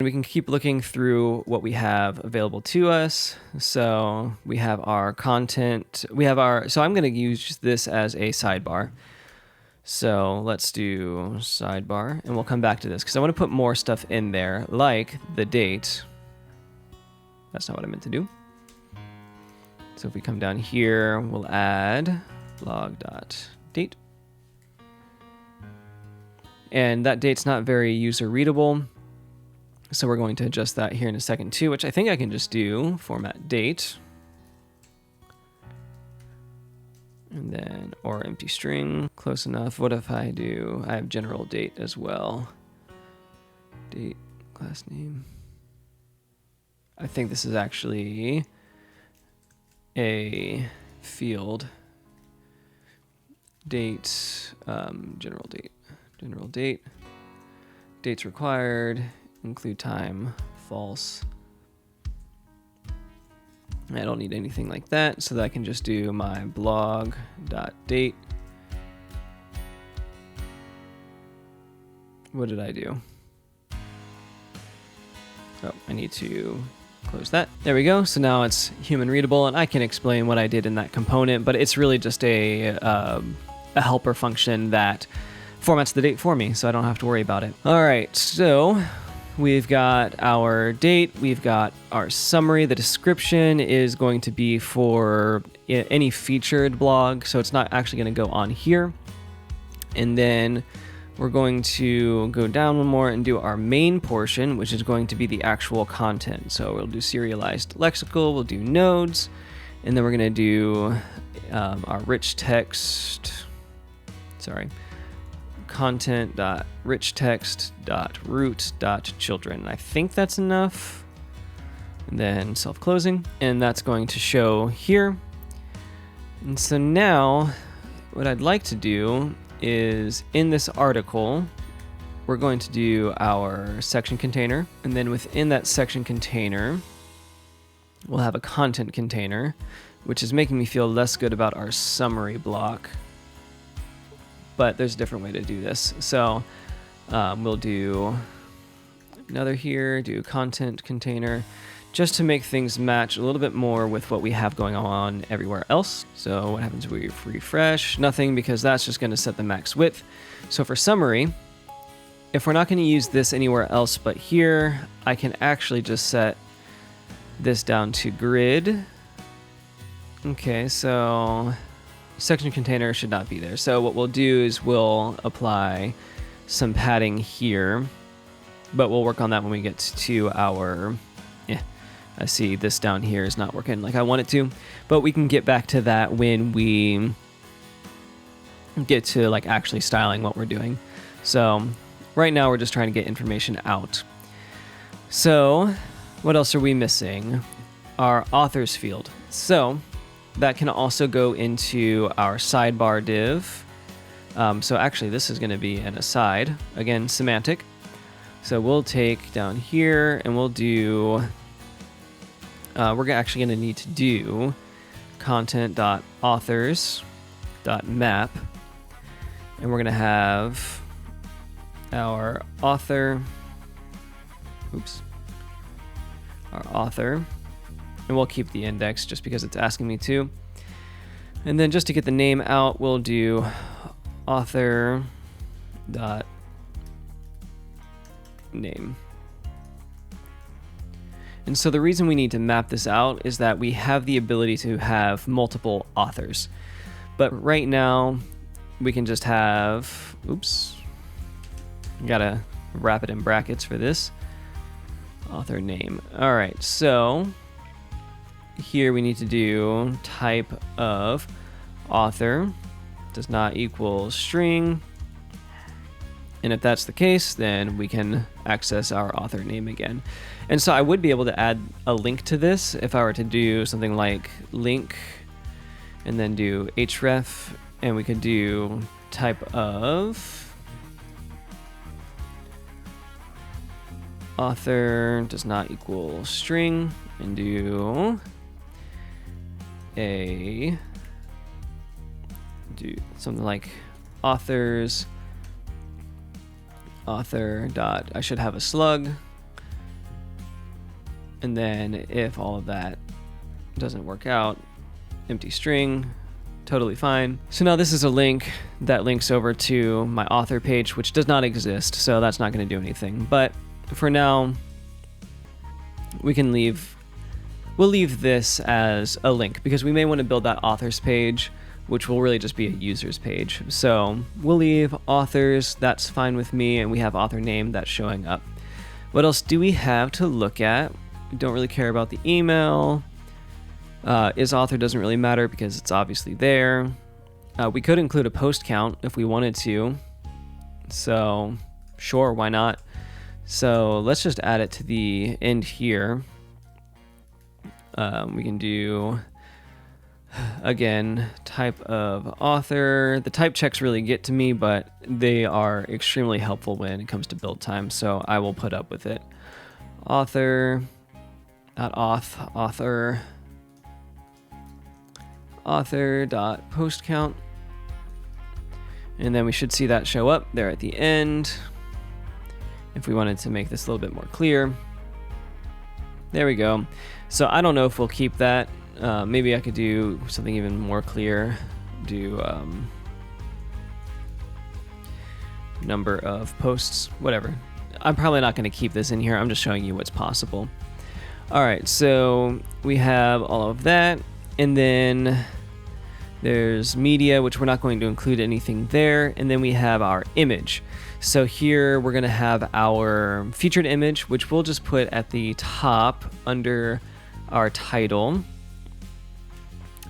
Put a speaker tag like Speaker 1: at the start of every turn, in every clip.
Speaker 1: We can keep looking through what we have available to us. So we have our content, so I'm going to use this as a sidebar. So let's do sidebar, and we'll come back to this because I want to put more stuff in there, like the date. That's not what I meant to do. So if we come down here, we'll add log.date. And that date's not very user readable. So we're going to adjust that here in a second too, which I think I can just do format date. And then, or empty string, close enough. What if I have general date as well. Date, class name. I think this is actually a field. Date, general date. Dates required. Include time, false. I don't need anything like that, so that I can just do my blog.date. What did I do? Oh, I need to close that. There we go. So now it's human readable, and I can explain what I did in that component, but it's really just a helper function that formats the date for me, so I don't have to worry about it. All right, so we've got our date, we've got our summary. The description is going to be for any featured blog, so it's not actually going to go on here. And then we're going to go down one more and do our main portion, which is going to be the actual content. So we'll do serialized lexical, we'll do nodes, and then we're going to do our rich text, content.richtext.root.children. I think that's enough. And then self-closing, and that's going to show here. And so now what I'd like to do is in this article, we're going to do our section container, and then within that section container, we'll have a content container, which is making me feel less good about our summary block. But there's a different way to do this. So we'll do another here, do content container, just to make things match a little bit more with what we have going on everywhere else. So what happens if we refresh? Nothing, because that's just going to set the max width. So for summary, if we're not going to use this anywhere else but here, I can actually just set this down to grid. Okay, so section container should not be there. So what we'll do is we'll apply some padding here, but we'll work on that when we get to our, I see this down here is not working like I want it to, but we can get back to that when we get to like actually styling what we're doing. So right now we're just trying to get information out. So what else are we missing? Our authors field. So that can also go into our sidebar div. So actually this is going to be an aside, again, semantic. So we'll take down here and we'll do, we're actually going to need to do content.authors.map, and we're going to have our author, our author, and we'll keep the index just because it's asking me to. And then just to get the name out, we'll do author.name. And so the reason we need to map this out is that we have the ability to have multiple authors. But right now, we can just have, gotta wrap it in brackets for this. Author name. All right, so here we need to do type of author does not equal string. And if that's the case, then we can access our author name again. And so I would be able to add a link to this if I were to do something like link and then do href, and we could do type of author does not equal string and do something like author dot, I should have a slug, And then if all of that doesn't work out, empty string, totally fine. So now this is a link that links over to my author page, which does not exist, so that's not going to do anything. But for now, we'll leave this as a link, because we may want to build that authors page, which will really just be a users page. So we'll leave authors, that's fine with me, and we have author name that's showing up. What else do we have to look at? We don't really care about the email. Is author doesn't really matter because it's obviously there. We could include a post count if we wanted to. So sure, why not? So let's just add it to the end here. We can do, again, type of author. The type checks really get to me, but they are extremely helpful when it comes to build time, so I will put up with it. Author, not author dot post count, and then we should see that show up there at the end. If we wanted to make this a little bit more clear, there we go. So I don't know if we'll keep that. Maybe I could do something even more clear. Do number of posts, whatever. I'm probably not going to keep this in here. I'm just showing you what's possible. All right, so we have all of that, and then there's media, which we're not going to include anything there, and then we have our image. So here we're going to have our featured image, which we'll just put at the top under our title,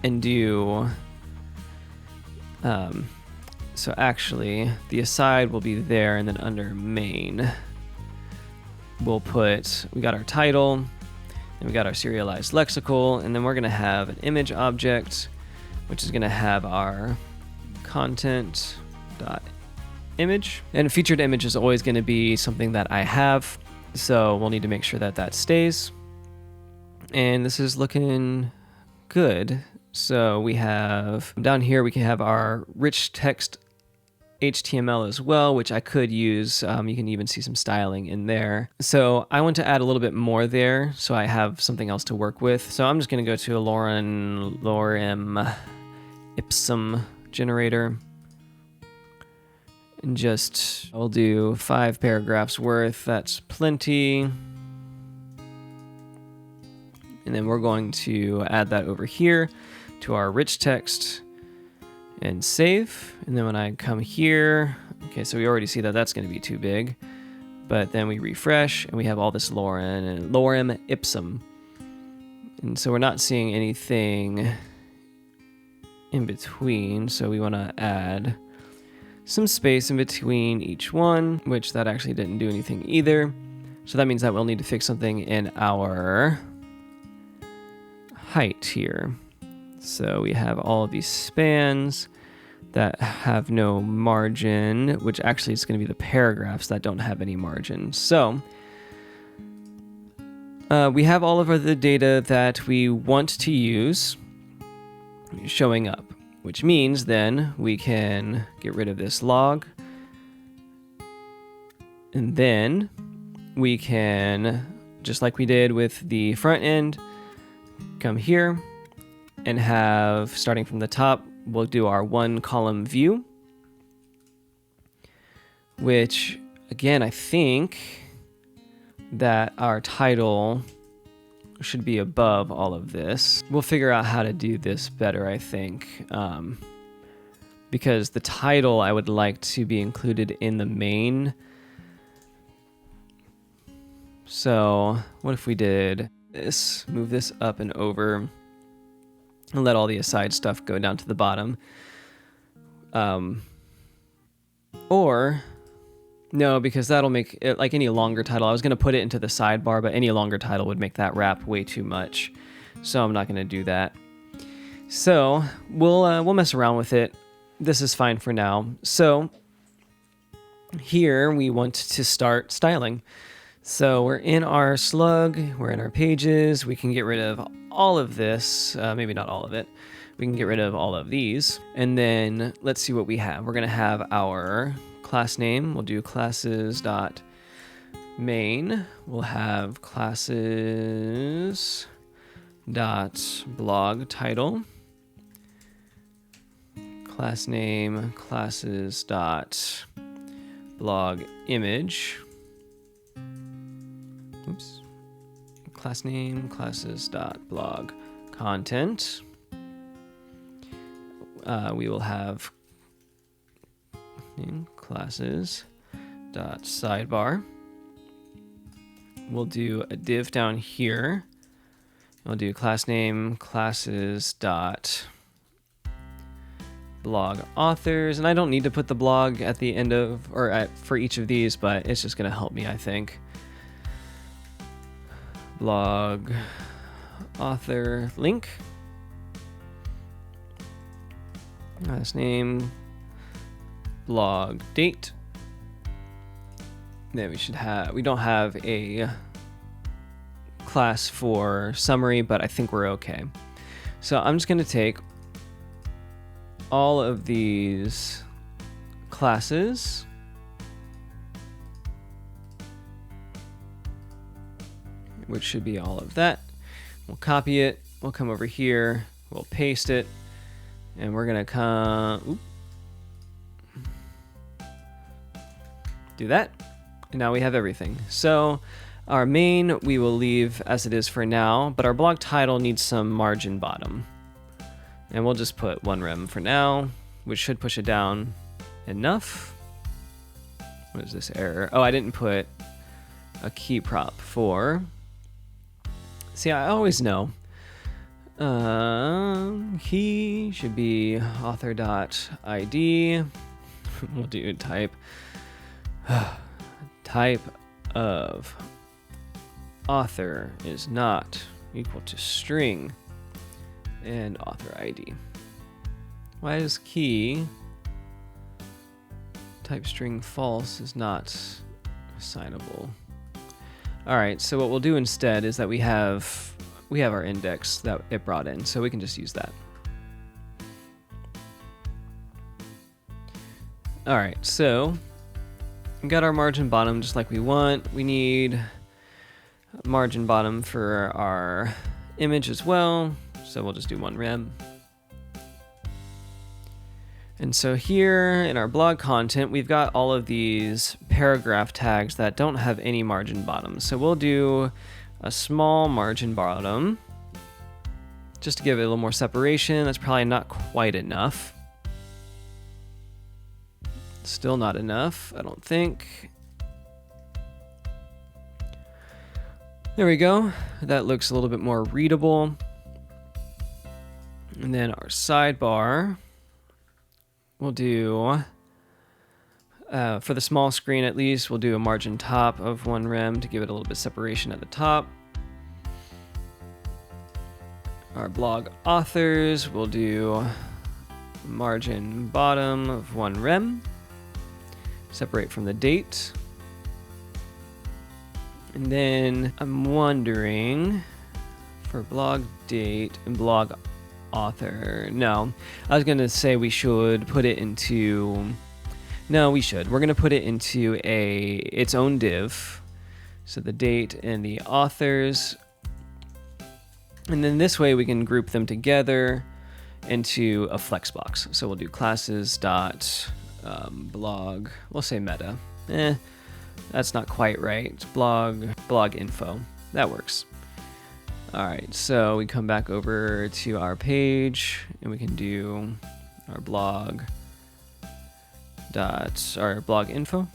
Speaker 1: and do so actually the aside will be there, and then under main we'll put, we got our title and we got our serialized lexical, and then we're going to have an image object which is going to have our content dot image, and a featured image is always going to be something that I have, so we'll need to make sure that that stays. And this is looking good. So we have down here, we can have our rich text HTML as well, which I could use. You can even see some styling in there. So I want to add a little bit more there, so I have something else to work with. So I'm just going to go to a lorem ipsum generator, and just, I'll do 5 paragraphs worth. That's plenty. And then we're going to add that over here to our rich text and save. And then when I come here, okay, so we already see that that's going to be too big, but then we refresh and we have all this lorem ipsum. And so we're not seeing anything in between, so we want to add some space in between each one, which that actually didn't do anything either. So that means that we'll need to fix something in our height here. So we have all of these spans that have no margin, which actually is going to be the paragraphs that don't have any margin. So we have all of the data that we want to use showing up, which means then we can get rid of this log, and then we can, just like we did with the front end, come here and have, starting from the top, we'll do our 1 column view, which again, I think that our title should be above all of this. We'll figure out how to do this better, I think, because the title I would like to be included in the main. So what if we did this, move this up and over, and let all the aside stuff go down to the bottom. Or no, because that'll make it, like any longer title, I was going to put it into the sidebar, but any longer title would make that wrap way too much, so I'm not going to do that. So we'll mess around with it. This is fine for now. So here we want to start styling. So we're in our slug, we're in our pages, we can get rid of all of this, maybe not all of it. We can get rid of all of these, and then let's see what we have. We're going to have our class name. We'll do classes dot main will have classes dot blog title, class name classes dot blog image, oops, class name classes dot blog content. We will have classes dot sidebar. We'll do a div down here. We'll do class name classes dot blog authors, and I don't need to put the blog at the end of for each of these, but it's just going to help me, I think. Blog author link, last name, blog date. Then we don't have a class for summary, but I think we're okay. So I'm just going to take all of these classes, which should be all of that. We'll copy it. We'll come over here. We'll paste it. And we're going to come... do that. And now we have everything. So our main we will leave as it is for now, but our blog title needs some margin bottom. And we'll just put 1 rem for now, which should push it down enough. What is this error? Oh, I didn't put a key prop for... See, I always know. Key should be author.id. We'll do type. Type of author is not equal to string and author ID. Why is key type string false is not assignable? All right, so what we'll do instead is that we have our index that it brought in, so we can just use that. All right, so we got our margin bottom just like we want. We need margin bottom for our image as well, so we'll just do 1 rem. And so here in our blog content, we've got all of these paragraph tags that don't have any margin bottom. So we'll do a small margin bottom just to give it a little more separation. That's probably not quite enough. Still not enough, I don't think. There we go. That looks a little bit more readable. And then our sidebar, we'll do, for the small screen at least, we'll do a margin top of 1 rem to give it a little bit of separation at the top. Our blog authors, we'll do margin bottom of 1 rem. Separate from the date. And then I'm wondering for blog date and blog author. No, I was going to say we should put it into... No, we should. We're going to put it into its own div. So the date and the authors. And then this way we can group them together into a flex box. So we'll do classes dot blog. We'll say meta. That's not quite right. It's blog info. That works. All right, so we come back over to our page and we can do our blog info.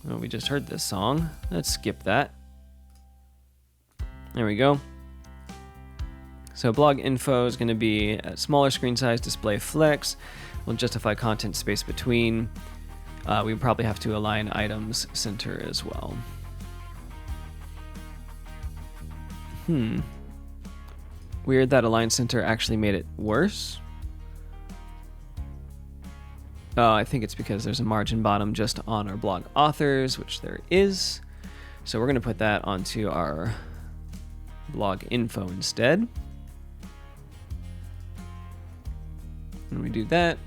Speaker 1: Oh, we just heard this song. Let's skip that. There we go. So blog info is going to be a smaller screen size, display flex. We'll justify content space between. We probably have to align items center as well. Weird that align center actually made it worse. Oh, I think it's because there's a margin bottom just on our blog authors, which there is. So we're going to put that onto our blog info instead. When we do that,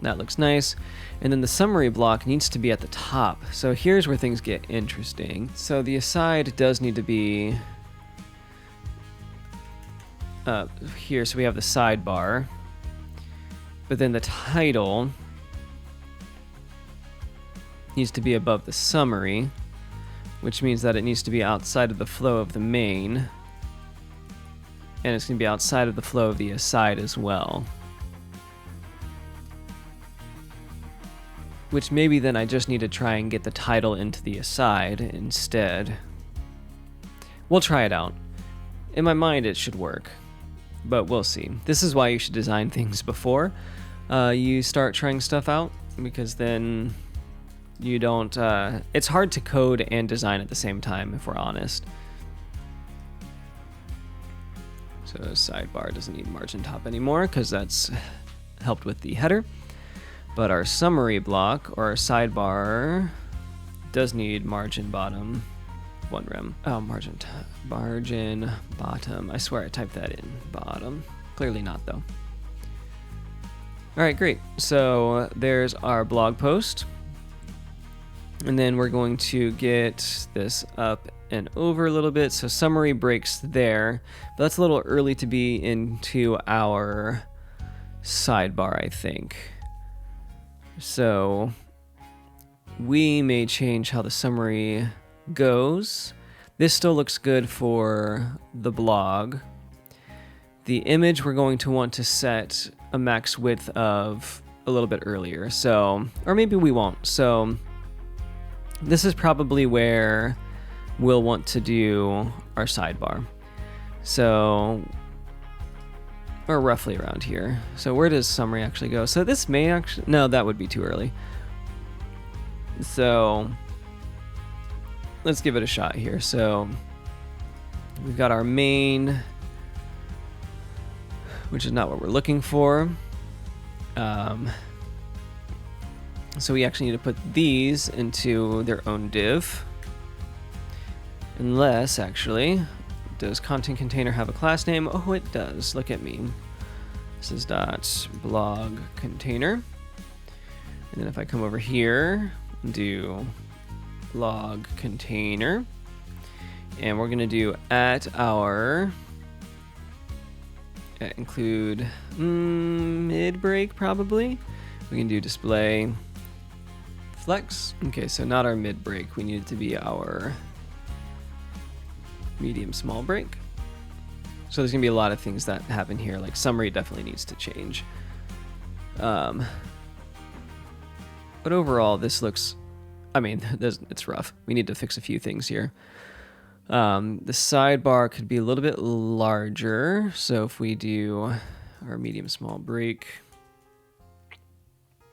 Speaker 1: That looks nice. And then the summary block needs to be at the top. So here's where things get interesting. So the aside does need to be here. So we have the sidebar, but then the title needs to be above the summary, which means that it needs to be outside of the flow of the main, and it's going to be outside of the flow of the aside as well. Which maybe then I just need to try and get the title into the aside instead. We'll try it out. In my mind it should work, but we'll see. This is why you should design things before you start trying stuff out, because then you don't, it's hard to code and design at the same time, if we're honest. So sidebar doesn't need margin top anymore because that's helped with the header. But our summary block, or our sidebar, does need margin bottom 1 rem. Oh, margin bottom. I swear I typed that in bottom. Clearly not, though. All right, great. So there's our blog post. And then we're going to get this up and over a little bit. So summary breaks there. But that's a little early to be into our sidebar, I think. So we may change how the summary goes. This still looks good for the blog. The image we're going to want to set a max width of a little bit earlier. So, or maybe we won't. So this is probably where we'll want to do our sidebar. So, or roughly around here. So where does summary actually go? So this may actually, no, that would be too early. So let's give it a shot here. So we've got our main, which is not what we're looking for. So we actually need to put these into their own div. Unless, actually, does content container have a class name? Oh, it does. Look at me. This is .blog container. And then if I come over here, do blog container. And we're going to do at our include mid break probably. We can do display flex. Okay, so not our mid break. We need it to be our medium small break. So there's gonna be a lot of things that happen here. Like summary definitely needs to change. But overall, this looks, I mean, it's rough. We need to fix a few things here. The sidebar could be a little bit larger. So if we do our medium small break,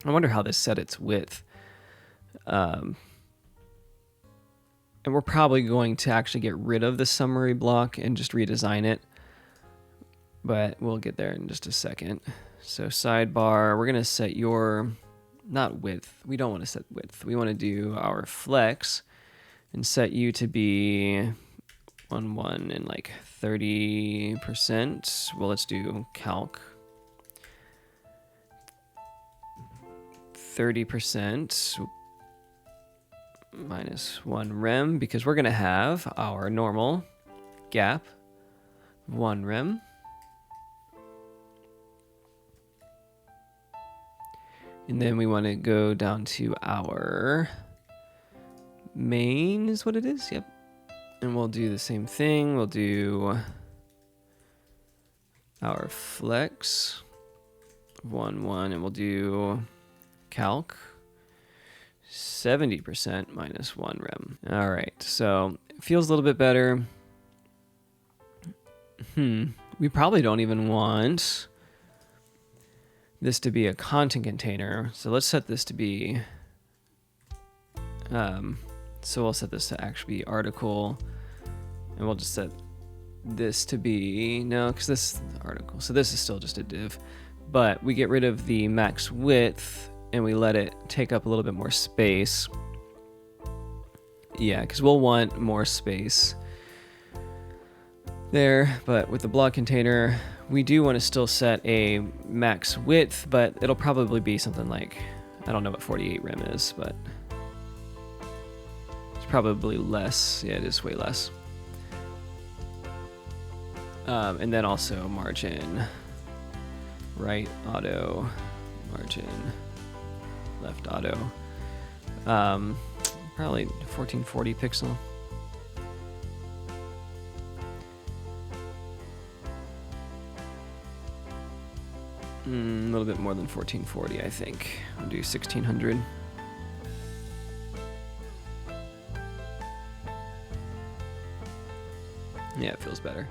Speaker 1: I wonder how this set its width. And we're probably going to actually get rid of the summary block and just redesign it. But we'll get there in just a second. So sidebar, we're going to set your, not width. We don't want to set width. We want to do our flex and set you to be 1 and like 30%. Well, let's do calc. 30% minus 1 rem, because we're going to have our normal gap 1 rem. And then we want to go down to our main is what it is. Yep. And we'll do the same thing. We'll do our flex 1 and we'll do calc 70% minus 1 rem. All right, so it feels a little bit better. We probably don't even want this to be a content container. So let's set this to be, so we'll set this to actually be article, and we'll just set this to be, no, because this is the article. So this is still just a div, but we get rid of the max width and we let it take up a little bit more space. Yeah, because we'll want more space there, but with the blog container, we do want to still set a max width, but it'll probably be something like, I don't know what 48 rem is, but it's probably less. Yeah, it is way less. And then also margin, right auto, margin, left auto. Probably 1440 pixel. A little bit more than 1440, I think. I'll do 1600. Yeah, it feels better.